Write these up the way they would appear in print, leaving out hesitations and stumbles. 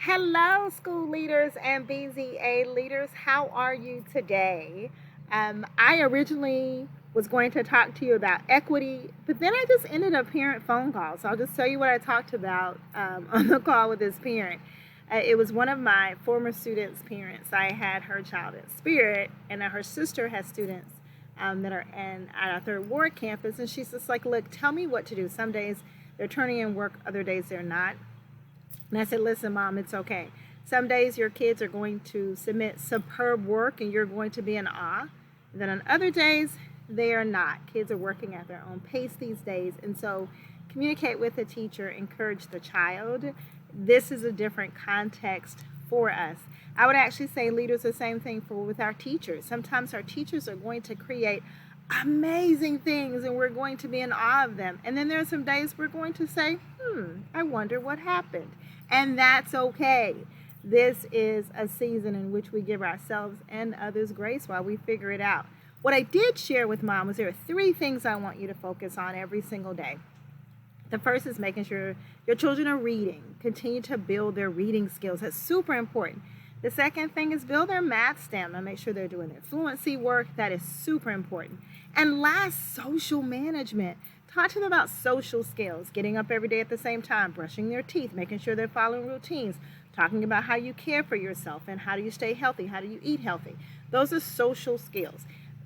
Hello, school leaders and BZA leaders. How are you today? I originally was going to talk to you about equity, but then I just ended up hearing phone calls. So I'll just tell you what I talked about on the call with this parent. It was one of my former students' parents. I had her child at Spirit, and her sister has students that are at our Third Ward campus. And she's just like, look, tell me what to do. Some days they're turning in work, other days they're not. And I said, listen, Mom, it's okay. Some days your kids are going to submit superb work and you're going to be in awe. And then on other days, they are not. Kids are working at their own pace these days. And so communicate with the teacher, encourage the child. This is a different context for us. I would actually say leaders the same thing with our teachers. Sometimes our teachers are going to create amazing things and we're going to be in awe of them. And then there are some days we're going to say, I wonder what happened. And that's okay. This is a season in which we give ourselves and others grace while we figure it out. What I did share with Mom was there are 3 things I want you to focus on every single day. The first is making sure your children are reading. Continue to build their reading skills. That's super important. The second thing is build their math stamina. Make sure they're doing their fluency work. That is super important. And last, social management. Talk to them about social skills, getting up every day at the same time, brushing their teeth, making sure they're following routines, talking about how you care for yourself and how do you stay healthy, how do you eat healthy. Those are social skills.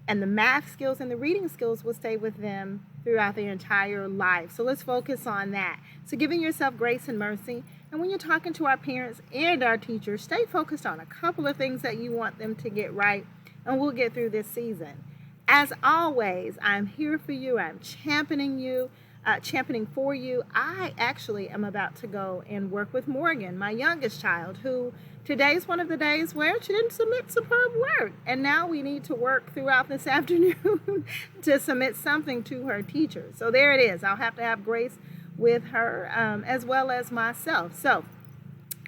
And the math skills and the reading skills will stay with them throughout their entire life. So let's focus on that. So giving yourself grace and mercy. And when you're talking to our parents and our teachers, stay focused on a couple of things that you want them to get right, and we'll get through this season. As always, I'm here for you. I'm championing for you. I actually am about to go and work with Morgan, my youngest child, who today's one of the days where she didn't submit superb work. And now we need to work throughout this afternoon to submit something to her teacher. So there it is. I'll have to have grace with her as well as myself. So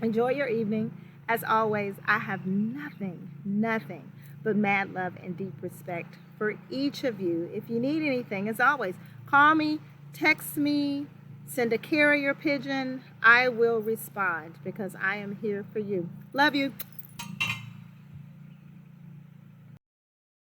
enjoy your evening. As always, I have nothing but mad love and deep respect for each of you. If you need anything, as always, call me, text me, send a carrier pigeon. I will respond because I am here for you. Love you.